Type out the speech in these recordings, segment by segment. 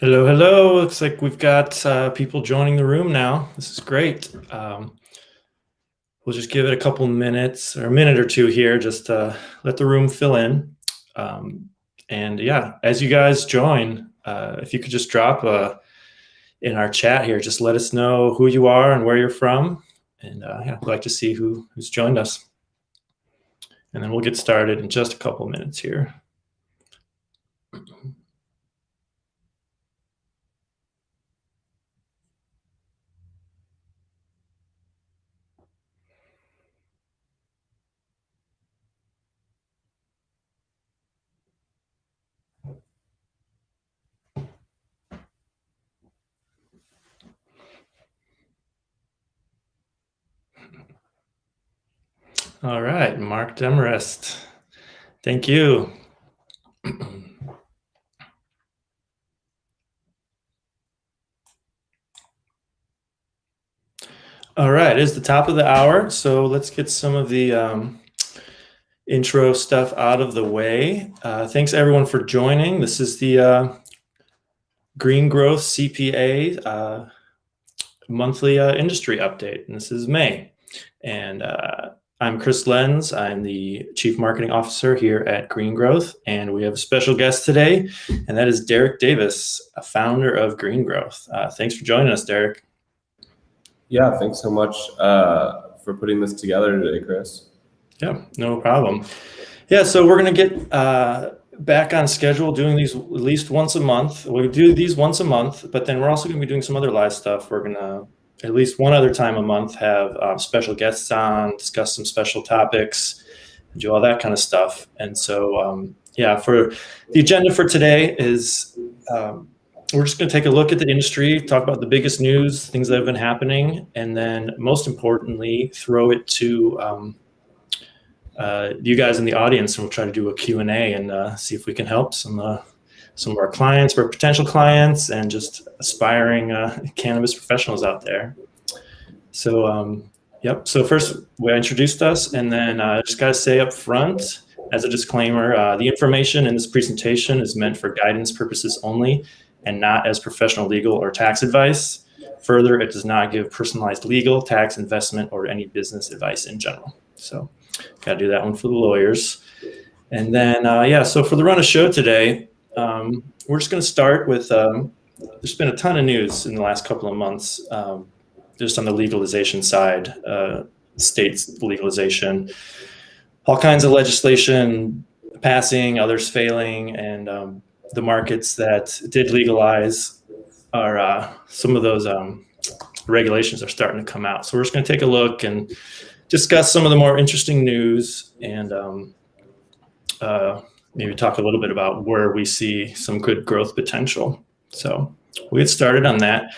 Hello, hello. Looks like we've got people joining the room now. This is great. We'll just give it a couple minutes or a minute or two here just to let the room fill in. And yeah, as you guys join, if you could just drop in our chat here, just let us know who you are and where you're from. And yeah, we'd like to see who's joined us. And then we'll get started in just a couple minutes here. All right, Mark Demarest. Thank you. All right, it's the top of the hour, so let's get some of the intro stuff out of the way. Thanks everyone for joining. This is the Green Growth CPA monthly industry update, and this is May. And I'm Chris Lenz. I'm the Chief Marketing Officer here at Green Growth, and we have a special guest today, and that is Derek Davis, a founder of Green Growth. Thanks for joining us, Derek. Yeah, thanks so much for putting this together today, Chris. Yeah, no problem. Yeah, so we're going to get back on schedule doing these at least once a month. We do these once a month, but then we're also going to be doing some other live stuff. We're going to, at least one other time a month, have special guests on, discuss some special topics, do all that kind of stuff. And so, yeah, for the agenda for today is we're just going to take a look at the industry, talk about the biggest news, things that have been happening, and then most importantly, throw it to you guys in the audience, and we'll try to do a Q&A and see if we can help some of our clients, our potential clients, and just aspiring cannabis professionals out there. So, yep. So first, we introduced us, and then just got to say up front, as a disclaimer, the information in this presentation is meant for guidance purposes only, and not as professional legal or tax advice. Further, it does not give personalized legal, tax, investment, or any business advice in general. So, got to do that one for the lawyers. And then, yeah, so for the run of show today, we're just going to start with, there's been a ton of news in the last couple of months, just on the legalization side, states legalization, all kinds of legislation passing, others failing, and the markets that did legalize are, some of those regulations are starting to come out. So we're just going to take a look and discuss some of the more interesting news and maybe talk a little bit about where we see some good growth potential. So we'll get started on that.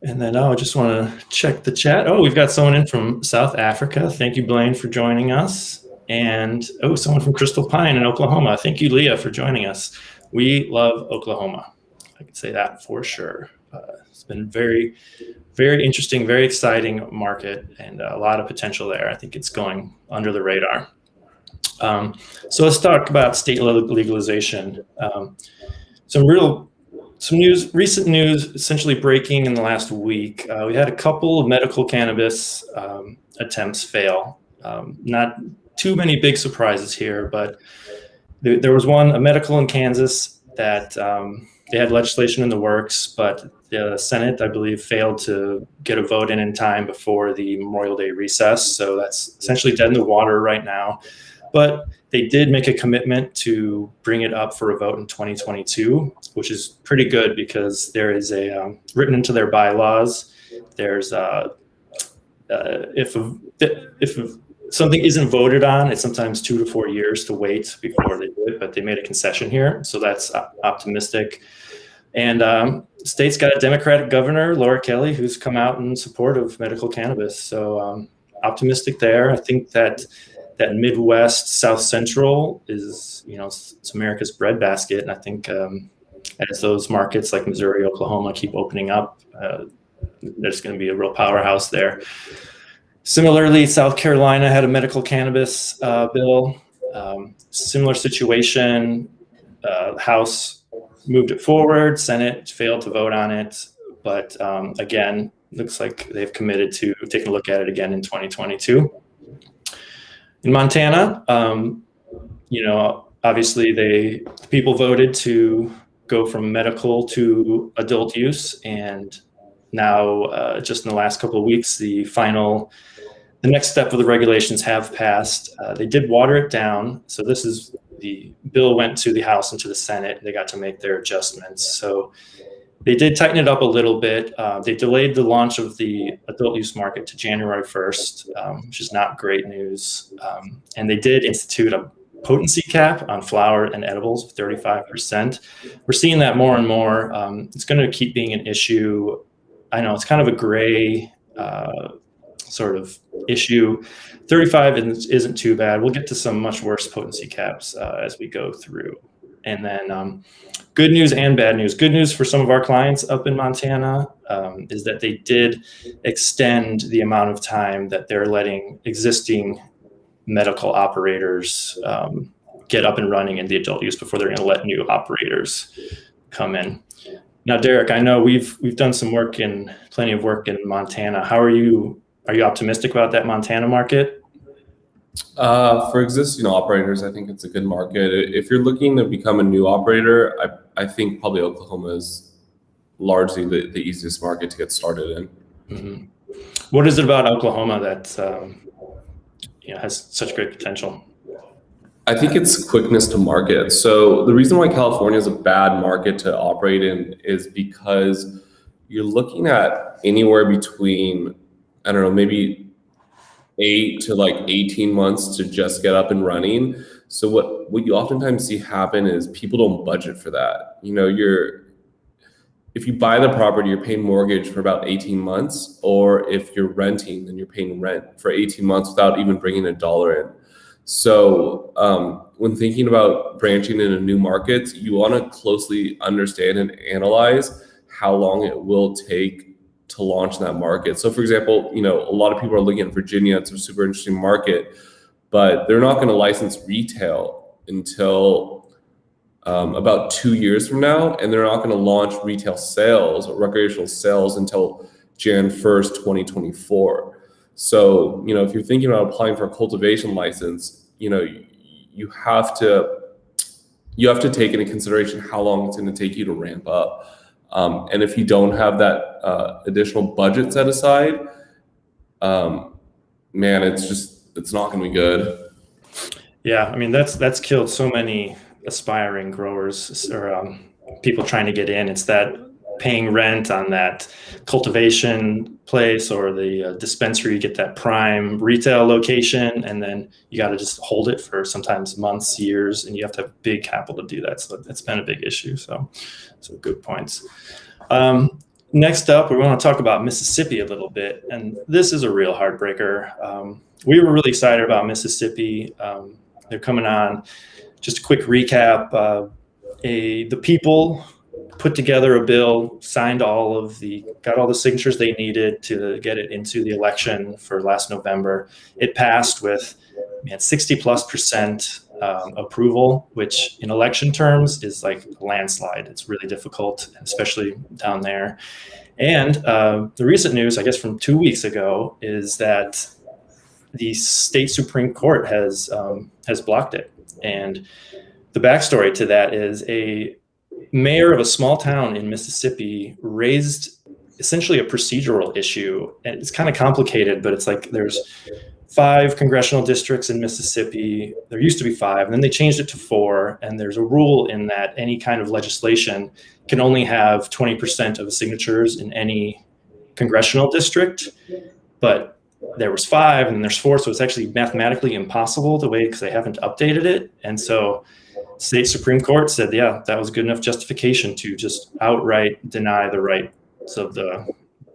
And then I just want to check the chat. Oh, we've got someone in from South Africa. Thank you, Blaine, for joining us. And oh, someone from Crystal Pine in Oklahoma. Thank you, Leah, for joining us. We love Oklahoma. I can say that for sure. It's been very, very interesting, very exciting market, and a lot of potential there. I think it's going under the radar. So let's talk about state legalization. Some news, recent news, essentially breaking in the last week. We had a couple of medical cannabis attempts fail. Not too many big surprises here, but there was one, a medical in Kansas, that they had legislation in the works, but the Senate, I believe, failed to get a vote in time before the Memorial Day recess. So that's essentially dead in the water right now. But they did make a commitment to bring it up for a vote in 2022, which is pretty good because there is a written into their bylaws. There's if something isn't voted on, it's sometimes 2 to 4 years to wait before they do it. But they made a concession here, so that's optimistic. And state's got a Democratic governor, Laura Kelly, who's come out in support of medical cannabis. So optimistic there. I think that Midwest, South Central is, it's America's breadbasket. And I think as those markets like Missouri, Oklahoma keep opening up, there's going to be a real powerhouse there. Similarly, South Carolina had a medical cannabis bill. Similar situation. House moved it forward. Senate failed to vote on it. But again, looks like they've committed to taking a look at it again in 2022. In Montana, obviously the people voted to go from medical to adult use, and now just in the last couple of weeks, the next step of the regulations have passed. They did water it down, so the bill went to the House and to the Senate. They got to make their adjustments, so they did tighten it up a little bit. They delayed the launch of the adult use market to January 1st, which is not great news. And they did institute a potency cap on flower and edibles of 35%. We're seeing that more and more. It's going to keep being an issue. I know it's kind of a gray sort of issue. 35 isn't too bad. We'll get to some much worse potency caps as we go through. And then good news and bad news. Good news for some of our clients up in Montana is that they did extend the amount of time that they're letting existing medical operators get up and running in the adult use before they're going to let new operators come in. Now, Derek, I know we've done some plenty of work in Montana. How are you? Are you optimistic about that Montana market? For existing operators, I think it's a good market. If you're looking to become a new operator, I think probably Oklahoma is largely the easiest market to get started in. Mm-hmm. What is it about Oklahoma that has such great potential? I think it's quickness to market. So the reason why California is a bad market to operate in is because you're looking at anywhere between, I don't know, maybe 8 to 18 months to just get up and running. So what you oftentimes see happen is people don't budget for that. If you buy the property, you're paying mortgage for about 18 months, or if you're renting, then you're paying rent for 18 months without even bringing a dollar in. So when thinking about branching into new markets, you want to closely understand and analyze how long it will take to launch that market. So for example, a lot of people are looking at Virginia. It's a super interesting market, but they're not going to license retail until about 2 years from now. And they're not going to launch retail sales or recreational sales until Jan 1st, 2024. So, if you're thinking about applying for a cultivation license, you have to take into consideration how long it's going to take you to ramp up. And if you don't have that additional budget set aside, man, it's not going to be good. Yeah, I mean that's killed so many aspiring growers or people trying to get in. It's that paying rent on that cultivation place or the dispensary, you get that prime retail location, and then you got to just hold it for sometimes months, years, and you have to have big capital to do that. So it's been a big issue. So good points. Next up, we want to talk about Mississippi a little bit, and this is a real heartbreaker. We were really excited about Mississippi. They're coming on. Just a quick recap. The people put together a bill, got all the signatures they needed to get it into the election for last November. It passed with 60+% approval, which in election terms is like a landslide. It's really difficult, especially down there. And the recent news, I guess from 2 weeks ago, is that the state Supreme Court has blocked it. And the backstory to that is a mayor of a small town in Mississippi raised essentially a procedural issue. And it's kind of complicated, but it's like there's 5 congressional districts in Mississippi. There used to be 5, and then they changed it to 4. And there's a rule in that any kind of legislation can only have 20% of the signatures in any congressional district. But there was 5 and then there's 4. So it's actually mathematically impossible because they haven't updated it. And so state Supreme Court said, yeah, that was good enough justification to just outright deny the rights of the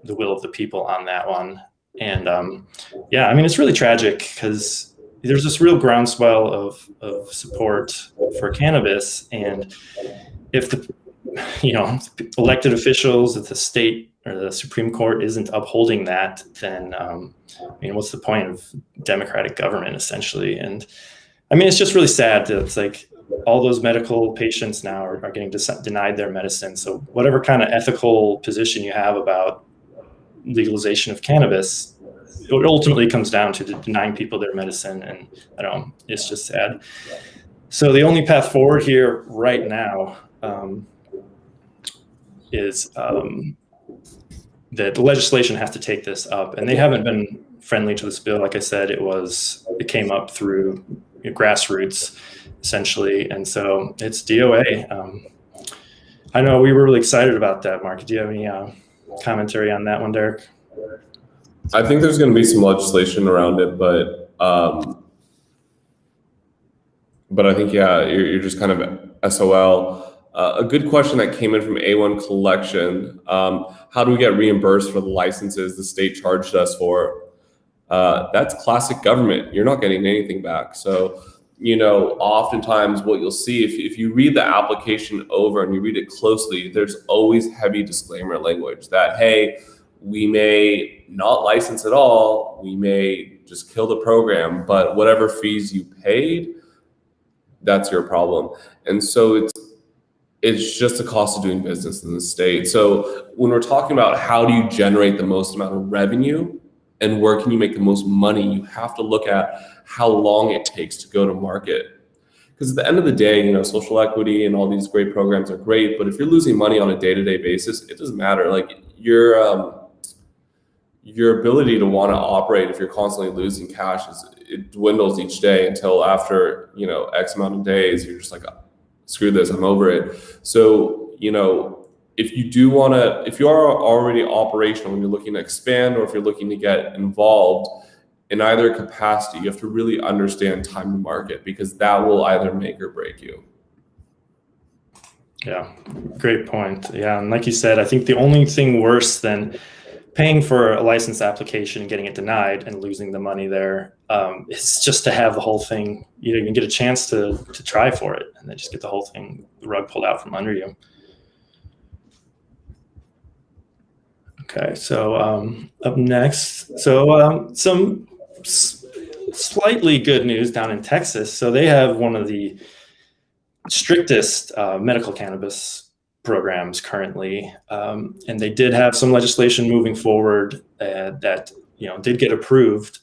will of the people on that one. And it's really tragic because there's this real groundswell of support for cannabis. And if the elected officials at the state or the Supreme Court isn't upholding that, then what's the point of democratic government essentially? And I mean, it's just really sad that it's like all those medical patients now are getting denied their medicine. So whatever kind of ethical position you have about legalization of cannabis, it ultimately comes down to denying people their medicine. And I don't know, it's just sad. So the only path forward here right now is that the legislation has to take this up, and they haven't been friendly to this bill. Like I said, it came up through grassroots essentially, and so it's DOA. I know we were really excited about that. Mark, do you have any commentary on that one, Derek? I think there's going to be some legislation around it, but I think, yeah, you're just kind of SOL. A good question that came in from A1 Collection: how do we get reimbursed for the licenses the state charged us for? That's classic government. You're not getting anything back. So, oftentimes what you'll see, if you read the application over and you read it closely, there's always heavy disclaimer language that, hey, we may not license at all, we may just kill the program, but whatever fees you paid, that's your problem. And so it's just the cost of doing business in the state. So when we're talking about how do you generate the most amount of revenue and where can you make the most money, you have to look at how long it takes to go to market. Because at the end of the day, social equity and all these great programs are great, but if you're losing money on a day-to-day basis, it doesn't matter. Like your ability to want to operate, if you're constantly losing cash, it dwindles each day until after, X amount of days, you're just like, screw this, I'm over it. So, if you are already operational and you're looking to expand, or if you're looking to get involved in either capacity, you have to really understand time to market, because that will either make or break you. Yeah, great point. Yeah, and like you said, I think the only thing worse than paying for a license application and getting it denied and losing the money there is just to have the whole thing, you can get a chance to try for it and then just get the whole thing, the rug pulled out from under you. Okay, so up next, so some slightly good news down in Texas. So they have one of the strictest medical cannabis programs currently, and they did have some legislation moving forward that did get approved.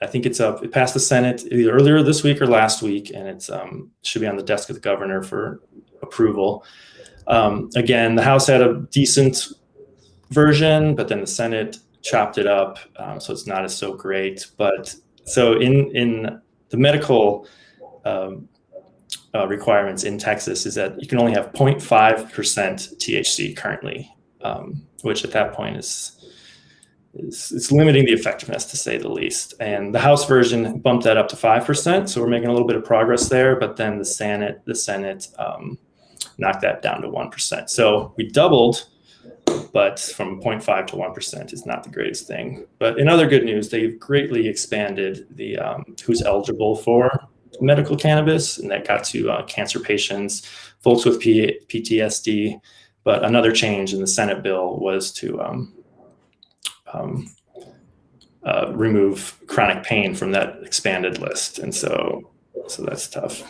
I think it passed the Senate either earlier this week or last week, and it's should be on the desk of the governor for approval. Again, the House had a decent version, but then the Senate chopped it up, so it's not as so great. But so in the medical requirements in Texas is that you can only have 0.5% THC currently, which at that point is limiting the effectiveness, to say the least. And the House version bumped that up to 5%, so we're making a little bit of progress there. But then the Senate knocked that down to 1%. So we doubled, but from 0.5 to 1% is not the greatest thing. But in other good news, they've greatly expanded the who's eligible for medical cannabis, and that got to cancer patients, folks with PTSD. But another change in the Senate bill was to remove chronic pain from that expanded list, and so that's tough.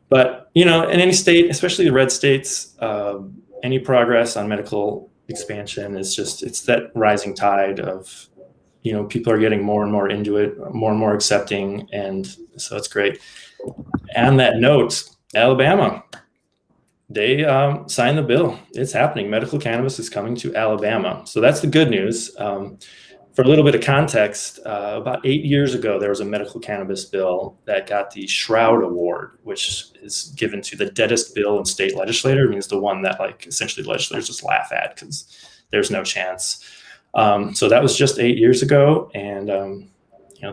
But in any state, especially the red states, any progress on medical expansion is it's that rising tide of people are getting more and more into it, more and more accepting, and so it's great. On that note, Alabama, they signed the bill. It's happening. Medical cannabis is coming to Alabama. So that's the good news. For a little bit of context, about 8 years ago, there was a medical cannabis bill that got the Shroud Award, which is given to the deadest bill in state legislature. It means the one that essentially legislators just laugh at because there's no chance. So that was just 8 years ago, and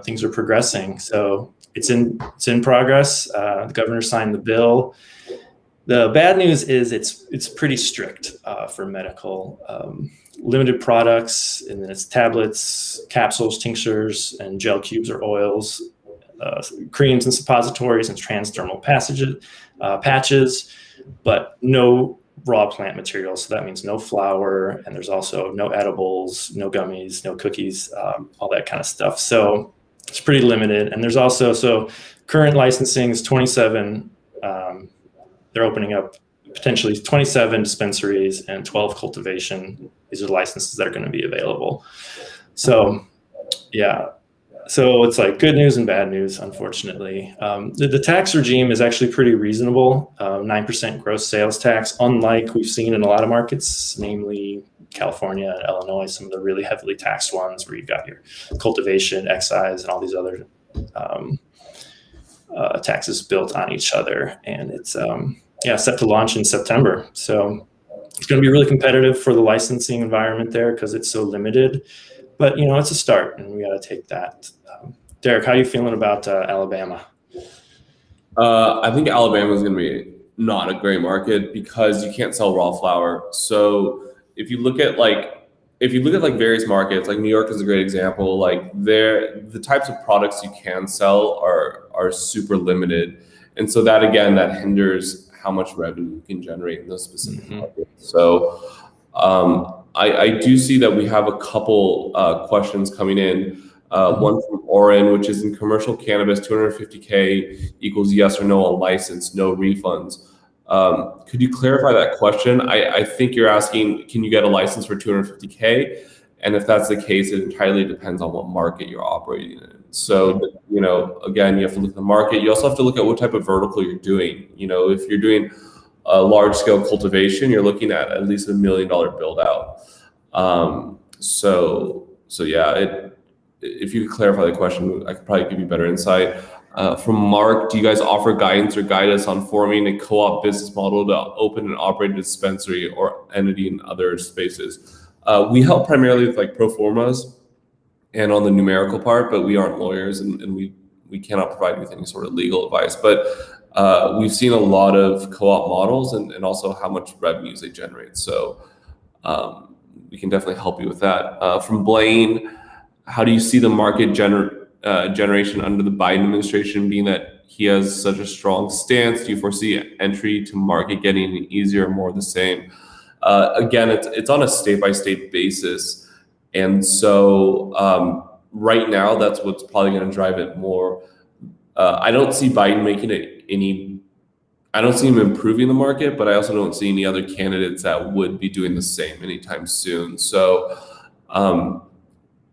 things are progressing. So it's in progress. The governor signed the bill. The bad news is it's pretty strict for medical, limited products, and then it's tablets, capsules, tinctures, and gel cubes or oils, creams and suppositories and transdermal patches, but no raw plant materials. So that means no flour, and there's also no edibles, no gummies, no cookies, all that kind of stuff. So it's pretty limited. And there's also, current licensing is 27. They're opening up potentially 27 dispensaries and 12 cultivation. These are licenses that are going to be available. So, yeah. So it's like good news and bad news, unfortunately. The tax regime is actually pretty reasonable, 9% gross sales tax, unlike we've seen in a lot of markets, namely California and Illinois, some of the really heavily taxed ones where you've got your cultivation, excise, and all these other taxes built on each other. And it's set to launch in September. So it's going to be really competitive for the licensing environment there because it's so limited. But, it's a start, and we got to take that. Derek, how are you feeling about Alabama? I think Alabama is going to be not a great market because you can't sell raw flower. So if you look at various markets, like New York is a great example. Like the types of products you can sell are super limited, and so that hinders how much revenue you can generate in those specific markets. So I do see that we have a couple questions coming in. One from Oren, which is in commercial cannabis, 250K equals yes or no on license, no refunds. Could you clarify that question? I think you're asking, can you get a license for 250K? And if that's the case, it entirely depends on what market you're operating in. So, again, you have to look at the market. You also have to look at what type of vertical you're doing. If you're doing a large scale cultivation, you're looking at least $1 million build out. If you could clarify the question, I could probably give you better insight. From Mark, do you guys offer guidance or guidance on forming a co-op business model to open and operate a dispensary or entity in other spaces? We help primarily with like pro formas and on the numerical part, but we aren't lawyers and we cannot provide you with any sort of legal advice. But we've seen a lot of co-op models and also how much revenues they generate. So we can definitely help you with that. From Blaine, how do you see the market generation under the Biden administration, being that he has such a strong stance? Do you foresee entry to market getting easier or more of the same? Again, it's on a state-by-state basis. And so right now, that's what's probably going to drive it more. I don't see Biden making it I don't see him improving the market, but I also don't see any other candidates that would be doing the same anytime soon. So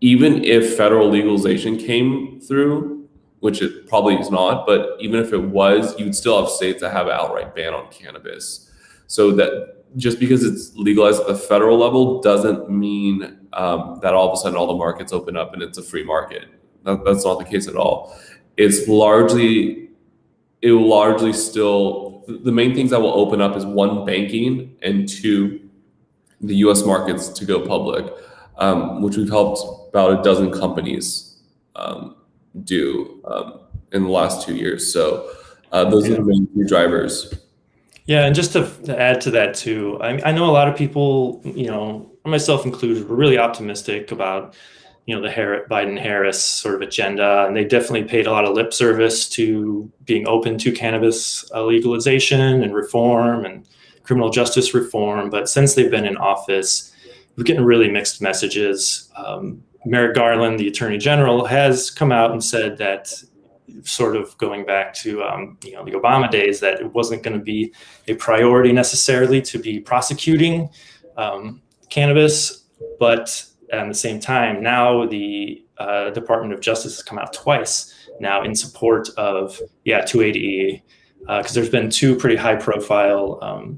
even if federal legalization came through, which it probably is not, but even if it was, you'd still have states that have an outright ban on cannabis. So that just because it's legalized at the federal level doesn't mean that all of a sudden all the markets open up and it's a free market. That's not the case at all. It will largely still, the main things that will open up is one, banking, and two, the US markets to go public, which we've helped about a dozen companies do in the last 2 years. So those are the main two drivers. Yeah, and just to add to that too, I know a lot of people, myself included, were really optimistic about, the Biden-Harris sort of agenda, and they definitely paid a lot of lip service to being open to cannabis legalization and reform and criminal justice reform. But since they've been in office, we're getting really mixed messages. Merrick Garland, the Attorney General, has come out and said that, sort of going back to the Obama days, that it wasn't going to be a priority necessarily to be prosecuting cannabis, but at the same time, now the Department of Justice has come out twice now in support of 280E, because there's been two pretty high-profile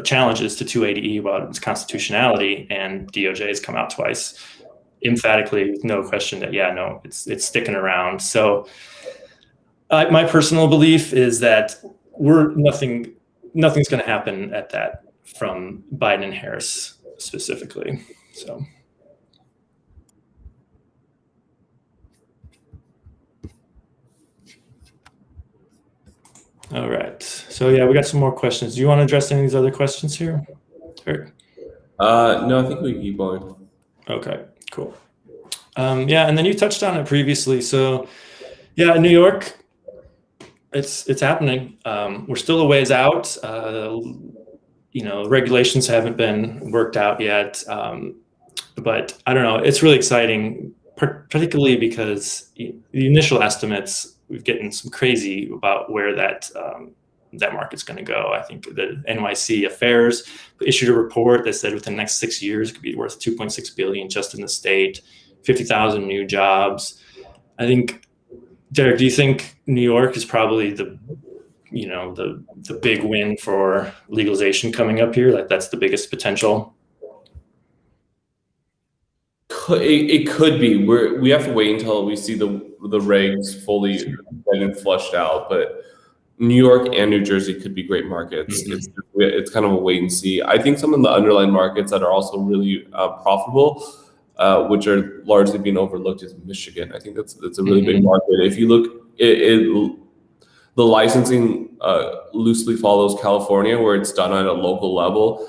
challenges to 280E about its constitutionality, and DOJ has come out twice emphatically, with no question that it's sticking around. So my personal belief is that nothing's going to happen at that from Biden and Harris specifically. So all right, so we got some more questions. Do you want to address any of these other questions here? Sure. No, I think we can keep going. Okay, cool. And then you touched on it previously. So, New York, it's happening. We're still a ways out. Regulations haven't been worked out yet. But I don't know. It's really exciting particularly because the initial estimates, we've gotten some crazy about where that market's going to go. I think the NYC Affairs issued a report that said within the next 6 years it could be worth $2.6 billion just in the state, 50,000 new jobs. I think, Derek, do you think New York is probably the big win for legalization coming up here? Like that's the biggest potential? It could be. We have to wait until we see the regs fully and flushed out. But New York and New Jersey could be great markets. Mm-hmm. It's kind of a wait and see. I think some of the underlying markets that are also really profitable, which are largely being overlooked, is Michigan. I think that's a really big market. If you look, the licensing loosely follows California, where it's done at a local level.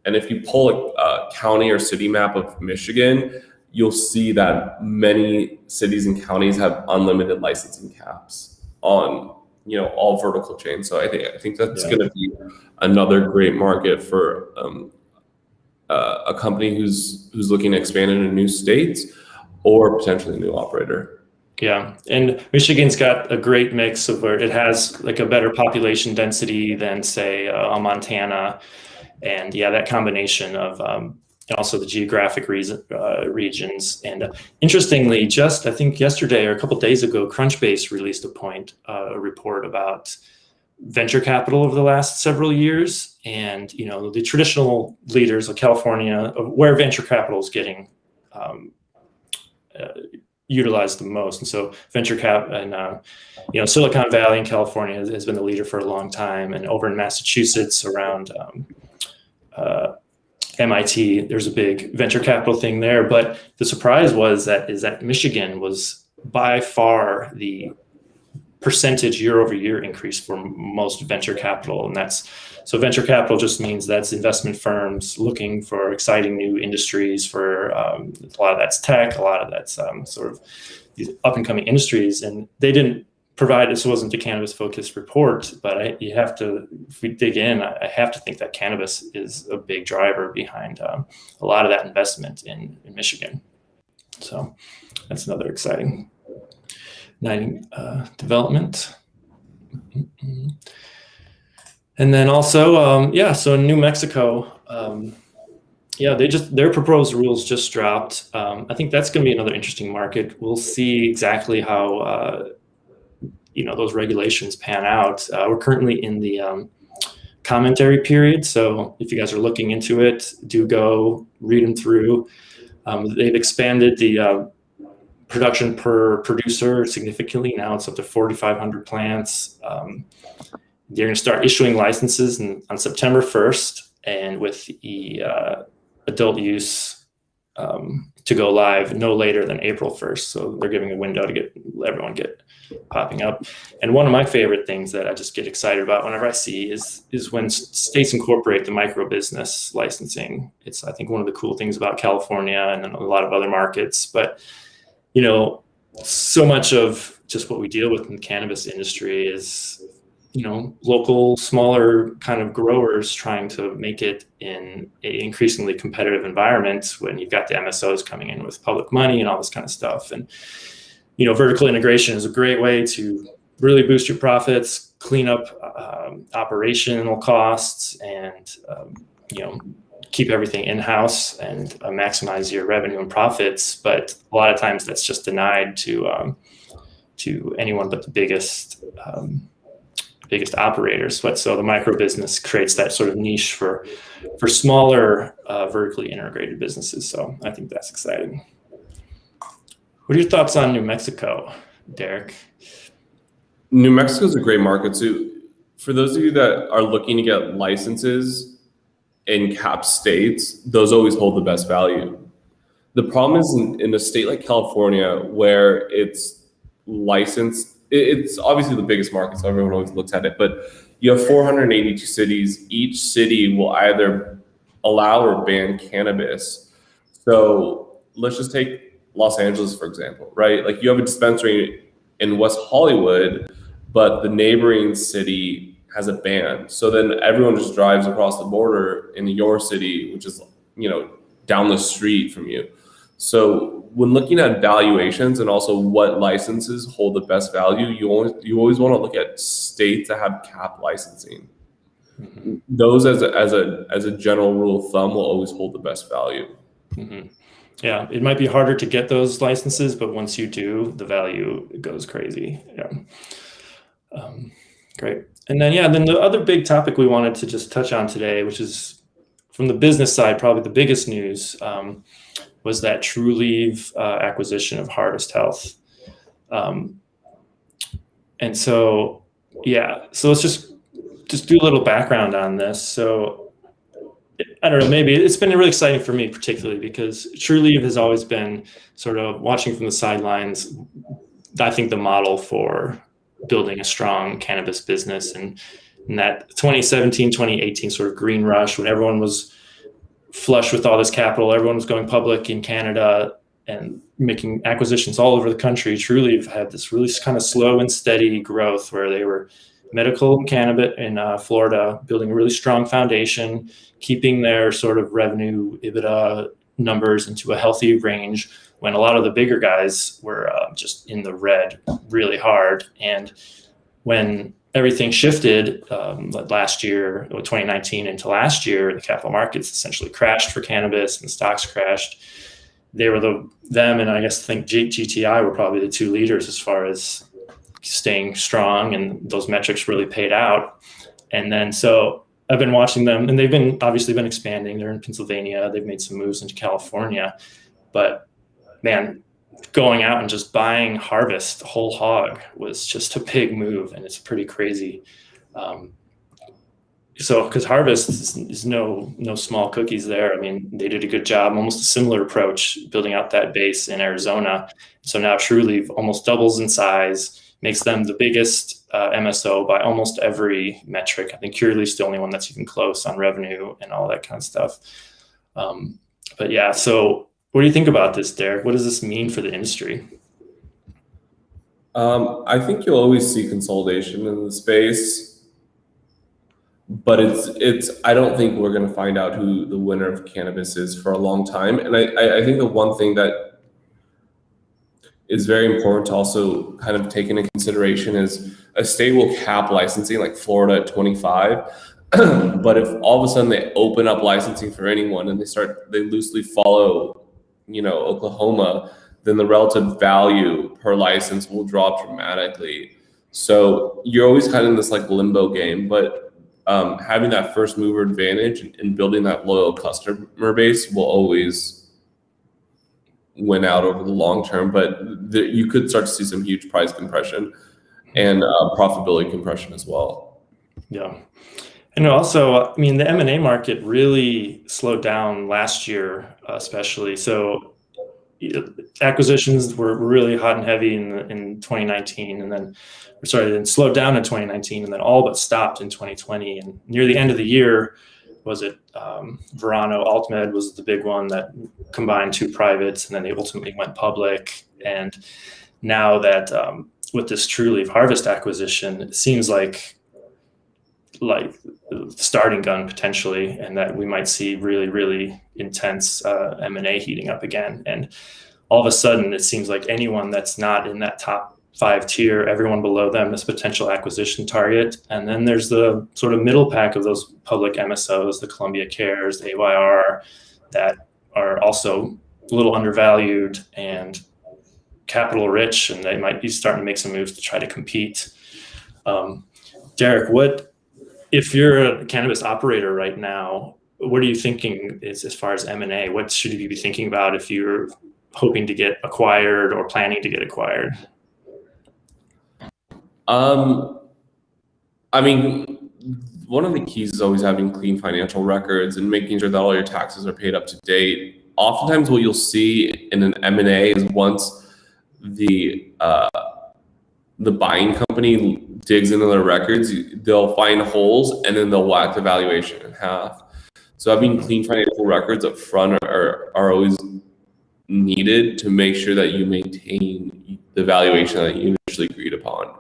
And if you pull a county or city map of Michigan, you'll see that many cities and counties have unlimited licensing caps on all vertical chains. So I think that's going to be another great market for a company who's looking to expand into new states or potentially a new operator. Yeah, and Michigan's got a great mix of where it has like a better population density than say Montana, and that combination of and also the geographic regions. And interestingly, just I think yesterday or a couple of days ago, Crunchbase released a report about venture capital over the last several years, and the traditional leaders of California, where venture capital is getting utilized the most. And so venture cap and Silicon Valley in California has been the leader for a long time, and over in Massachusetts around MIT, there's a big venture capital thing there. But the surprise is that Michigan was by far the percentage year over year increase for most venture capital. And so venture capital just means that's investment firms looking for exciting new industries for a lot of that's tech, a lot of that's sort of these up and coming industries. And they didn't provide, this wasn't a cannabis focused report, but if we dig in, I have to think that cannabis is a big driver behind a lot of that investment in Michigan. So that's another exciting development. And then also, so in New Mexico, their proposed rules just dropped. I think that's going to be another interesting market. We'll see exactly how those regulations pan out. We're currently in the commentary period, so if you guys are looking into it, do go read them through. They've expanded the production per producer significantly. Now it's up to 4,500 plants. They're going to start issuing licenses on September 1st, and with the adult use to go live no later than April 1st. So they're giving a window to everyone get popping up. And one of my favorite things that I just get excited about whenever I see is when states incorporate the micro business licensing. It's, I think, one of the cool things about California and a lot of other markets. But so much of just what we deal with in the cannabis industry is local, smaller kind of growers trying to make it in an increasingly competitive environment when you've got the MSOs coming in with public money and all this kind of stuff. And, vertical integration is a great way to really boost your profits, clean up operational costs, and, keep everything in-house and maximize your revenue and profits. But a lot of times that's just denied to anyone but the biggest operators. So the micro business creates that sort of niche for smaller vertically integrated businesses. So I think that's exciting. What are your thoughts on New Mexico, Derek? New Mexico is a great market. So for those of you that are looking to get licenses in cap states, those always hold the best value. The problem is in a state like California, where it's licensed, it's obviously the biggest market, so everyone always looks at it, but you have 482 cities. Each city will either allow or ban cannabis. So let's just take Los Angeles, for example, right? Like you have a dispensary in West Hollywood, but the neighboring city has a ban. So then everyone just drives across the border in your city, which is, down the street from you. So when looking at valuations and also what licenses hold the best value, you always want to look at states that have cap licensing. Mm-hmm. Those as a general rule of thumb will always hold the best value. Mm-hmm. Yeah, it might be harder to get those licenses, but once you do, the value goes crazy. Yeah. Great. And then the other big topic we wanted to just touch on today, which is from the business side, probably the biggest news, was that Trulieve acquisition of Harvest Health. And so, so let's just do a little background on this. So I don't know, maybe it's been really exciting for me particularly because Trulieve has always been sort of watching from the sidelines, I think the model for building a strong cannabis business. And in that 2017, 2018 sort of green rush when everyone was flush with all this capital, everyone was going public in Canada and making acquisitions all over the country, Trulieve had this really kind of slow and steady growth where they were medical cannabis in Florida, building a really strong foundation, keeping their sort of revenue EBITDA numbers into a healthy range when a lot of the bigger guys were just in the red really hard. And when everything shifted last year, 2019 into last year, the capital markets essentially crashed for cannabis and the stocks crashed. They were them and I think GTI were probably the two leaders as far as staying strong, and those metrics really paid out. And then so I've been watching them, and they've obviously been expanding. They're in Pennsylvania. They've made some moves into California, but man, going out and just buying Harvest whole hog was just a big move, and it's pretty crazy. So because Harvest is no small cookies there. I mean, they did a good job, almost a similar approach, building out that base in Arizona. So now Trulieve almost doubles in size, makes them the biggest MSO by almost every metric. I think Curaleaf's the only one that's even close on revenue and all that kind of stuff. But yeah, so what do you think about this, Derek? What does this mean for the industry? I think you'll always see consolidation in the space, but I don't think we're going to find out who the winner of cannabis is for a long time. And I think the one thing that is very important to also kind of take into consideration is a state will cap licensing, like Florida at 25. But if all of a sudden they open up licensing for anyone and they loosely follow, Oklahoma, then the relative value per license will drop dramatically. So you're always kind of in this like limbo game, but having that first mover advantage and building that loyal customer base will always win out over the long term. But you could start to see some huge price compression and profitability compression as well. Yeah. And also, I mean, the M&A market really slowed down last year, especially. So acquisitions were really hot and heavy in 2019, and then slowed down in 2019, and then all but stopped in 2020. And near the end of the year, was it Verano AltMed was the big one that combined two privates, and then they ultimately went public. And now that with this Trulieve Harvest acquisition, it seems like the starting gun potentially, and that we might see really, really intense M&A heating up again. And all of a sudden, it seems like anyone that's not in that top 5 tier, everyone below them is potential acquisition target. And then there's the sort of middle pack of those public MSOs, the Columbia Cares, the AYR, that are also a little undervalued and capital rich, and they might be starting to make some moves to try to compete. Derek, if you're a cannabis operator right now, what are you thinking as far as M&A? What should you be thinking about if you're hoping to get acquired or planning to get acquired? I mean, one of the keys is always having clean financial records and making sure that all your taxes are paid up to date. Oftentimes what you'll see in an M&A is once the buying company digs into their records, they'll find holes and then they'll whack the valuation in half. So having clean financial records up front are always needed to make sure that you maintain the valuation that you initially agreed upon.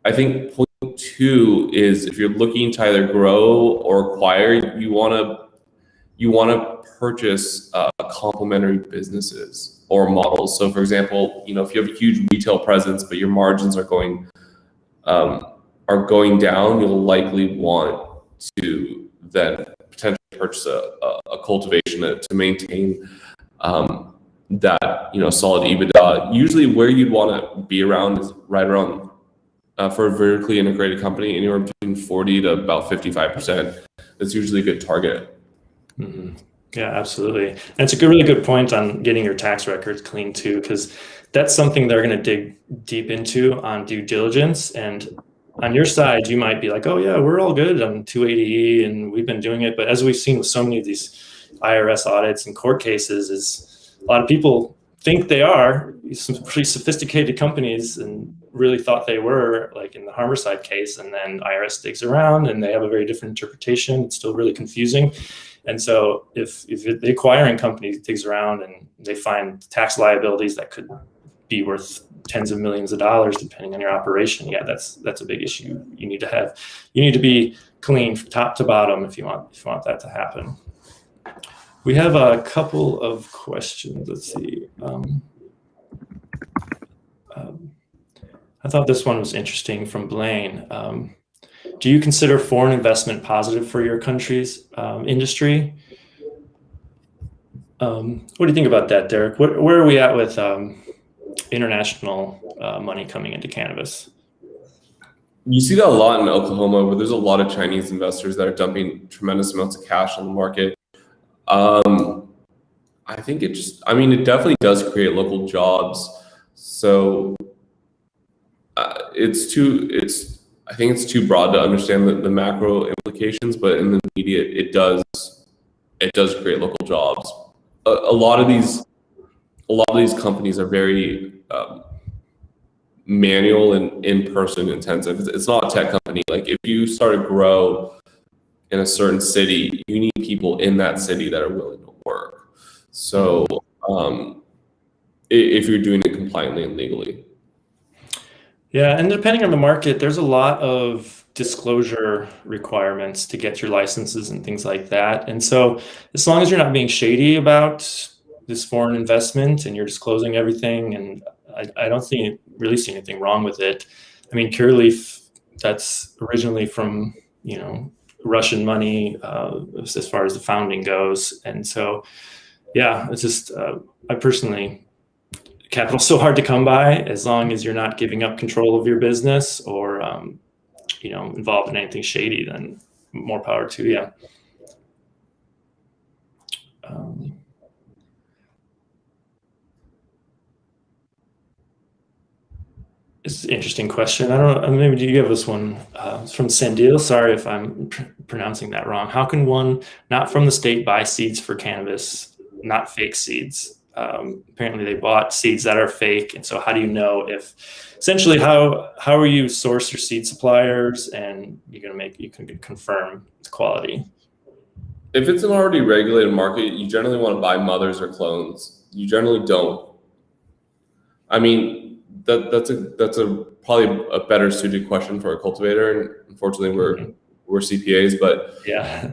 I think point 2 is if you're looking to either grow or acquire, you want to purchase complementary businesses. or models. So, for example, if you have a huge retail presence, but your margins are going down, you'll likely want to then potentially purchase a cultivation to maintain that solid EBITDA. Usually, where you'd want to be around is right around for a vertically integrated company, anywhere between 40 to about 55%. That's usually a good target. Mm-hmm. Yeah, absolutely. And it's a really good point on getting your tax records clean too, because that's something they're going to dig deep into on due diligence. And on your side, you might be like, oh yeah, we're all good on 280E and we've been doing it. But as we've seen with so many of these IRS audits and court cases, is a lot of people think they are some pretty sophisticated companies and really thought they were, like in the Harborside case, and then IRS digs around and they have a very different interpretation. It's still really confusing. And so if the acquiring company digs around and they find tax liabilities that could be worth tens of millions of dollars, depending on your operation, yeah, that's a big issue. You need to be clean from top to bottom if you want that to happen. We have a couple of questions. Let's see. I thought this one was interesting from Blaine. Do you consider foreign investment positive for your country's industry? What do you think about that, Derek? Where are we at with international money coming into cannabis? You see that a lot in Oklahoma, where there's a lot of Chinese investors that are dumping tremendous amounts of cash on the market. I think it definitely does create local jobs. So I think it's too broad to understand the macro implications, but in the immediate, it does create local jobs. A lot of these companies are very manual and in-person intensive. It's not a tech company. Like if you start to grow in a certain city, you need people in that city that are willing to work. So if you're doing it compliantly and legally. Yeah, and depending on the market, there's a lot of disclosure requirements to get your licenses and things like that. And so as long as you're not being shady about this foreign investment and you're disclosing everything, and I don't really see anything wrong with it. I mean, Curaleaf, that's originally from, Russian money as far as the founding goes. And so, yeah, it's just, I personally, capital's so hard to come by. As long as you're not giving up control of your business or, involved in anything shady, then more power to you. It's an interesting question. I don't know, maybe you give us one. It's from Sandil. Sorry if I'm pronouncing that wrong. How can one not from the state buy seeds for cannabis, not fake seeds? Apparently they bought seeds that are fake. And so how do you know essentially how are you source your seed suppliers and you can confirm the quality? If it's an already regulated market, you generally want to buy mothers or clones. You generally don't. I mean, that's probably a better suited question for a cultivator. And unfortunately we're CPAs, but yeah,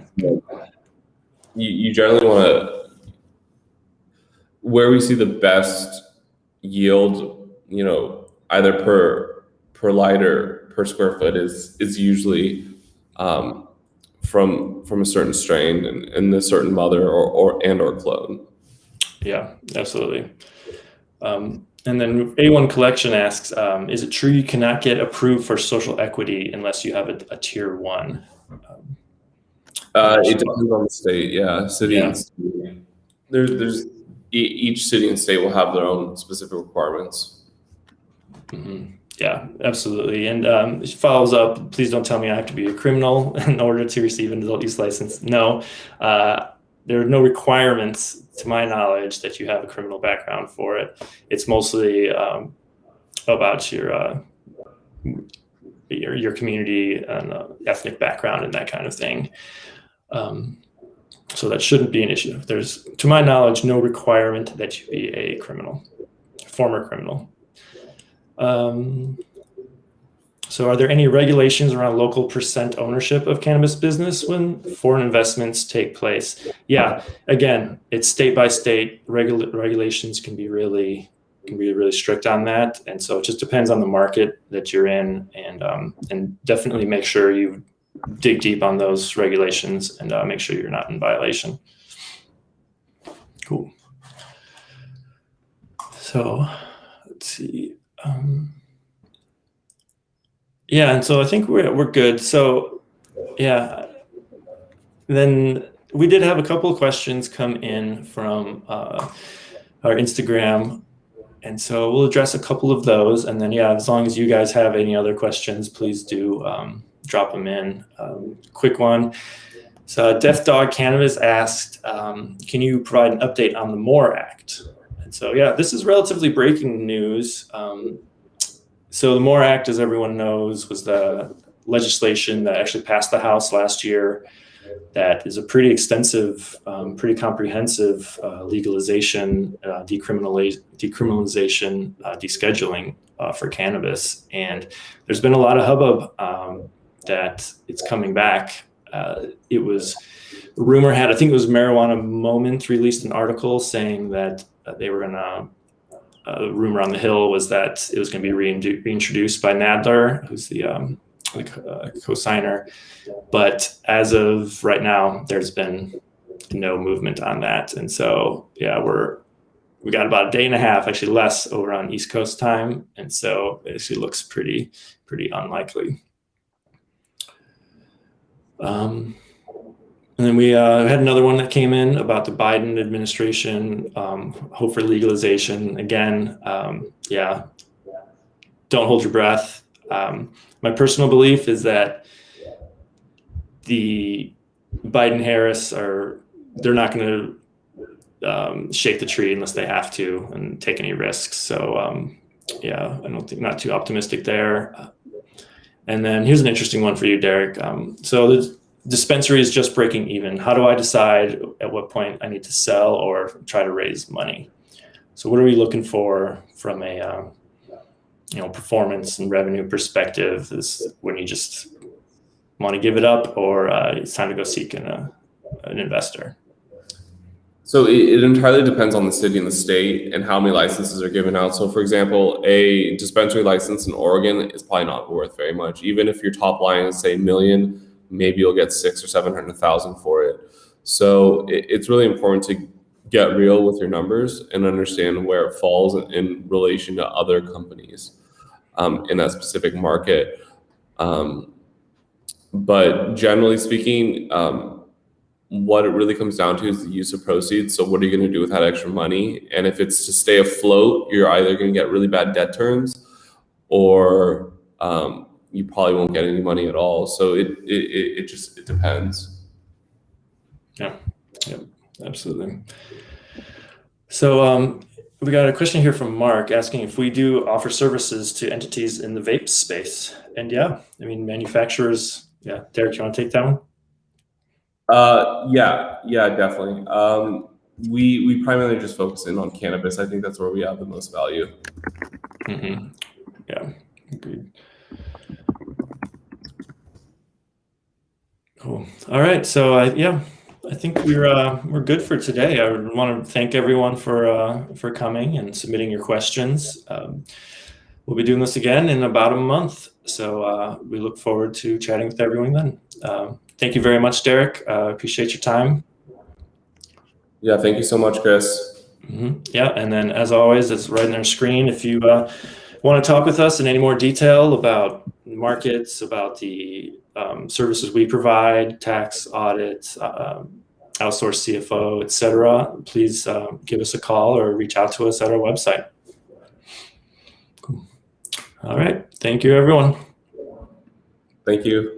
you generally want to, where we see the best yield, either per light or per square foot is usually from a certain strain and a certain mother or clone. Yeah, absolutely. And then A1 Collection asks, is it true you cannot get approved for social equity unless you have a tier 1? It depends on the state. Yeah, city and state. There's each city and state will have their own specific requirements. Mm-hmm. Yeah, absolutely. And it follows up, please don't tell me I have to be a criminal in order to receive an adult use license. No, there are no requirements, to my knowledge, that you have a criminal background for it. It's mostly about your community and ethnic background and that kind of thing. So that shouldn't be an issue. There's, to my knowledge, no requirement that you be a criminal, former criminal. So So are there any regulations around local percent ownership of cannabis business when foreign investments take place? Yeah, again, it's state by state. Regulations can be really strict on that, and so it just depends on the market that you're in, and definitely make sure you dig deep on those regulations and make sure you're not in violation. Cool. So let's see. Yeah, and so I think we're good. So yeah, then we did have a couple of questions come in from our Instagram, and so we'll address a couple of those. And then yeah, as long as you guys have any other questions, please do drop them in. Quick one. So Deaf Dog Cannabis asked, can you provide an update on the MORE Act? And so yeah, this is relatively breaking news. So the MORE Act, as everyone knows, was the legislation that actually passed the House last year. That is a pretty extensive, pretty comprehensive legalization, decriminalization, descheduling for cannabis. And there's been a lot of hubbub that it's coming back. It was rumor had, I think it was Marijuana Moment released an article saying that they were going to, rumor on the Hill was that it was going to be reintroduced by Nadler, who's the co-signer. But as of right now, there's been no movement on that. And so, yeah, we got about a day and a half, actually less, over on East Coast time. And so it actually looks pretty unlikely. And then we had another one that came in about the Biden administration, hope for legalization. Again, yeah, don't hold your breath. My personal belief is that the Biden-Harris they're not going to shake the tree unless they have to and take any risks. So yeah, I don't think, not too optimistic there. And then here's an interesting one for you, Derek. So the dispensary is just breaking even. How do I decide at what point I need to sell or try to raise money? So what are we looking for from a performance and revenue perspective? Is when you just want to give it up, or it's time to go seek an investor? So it entirely depends on the city and the state and how many licenses are given out. So for example, a dispensary license in Oregon is probably not worth very much. Even if your top line is say $1 million, maybe you'll get 600,000 or 700,000 for it. So it's really important to get real with your numbers and understand where it falls in relation to other companies in that specific market. But generally speaking, what it really comes down to is the use of proceeds. So what are you going to do with that extra money? And if it's to stay afloat, you're either going to get really bad debt terms, or you probably won't get any money at all. So it just depends. Yeah, absolutely. So we got a question here from Mark asking if we do offer services to entities in the vape space. And yeah, I mean, manufacturers. Yeah, Derek, you want to take that one? Yeah, definitely. We primarily just focus in on cannabis. I think that's where we have the most value. Mm-hmm. Yeah, agreed. Cool. All right. So yeah, I think we're good for today. I want to thank everyone for coming and submitting your questions. We'll be doing this again in about a month. So we look forward to chatting with everyone then. Thank you very much, Derek. Appreciate your time. Yeah, thank you so much, Chris. Mm-hmm. Yeah, and then as always, it's right on our screen. If you want to talk with us in any more detail about markets, about the services we provide, tax audits, outsourced CFO, etc., please give us a call or reach out to us at our website. Cool. All right. Thank you, everyone. Thank you.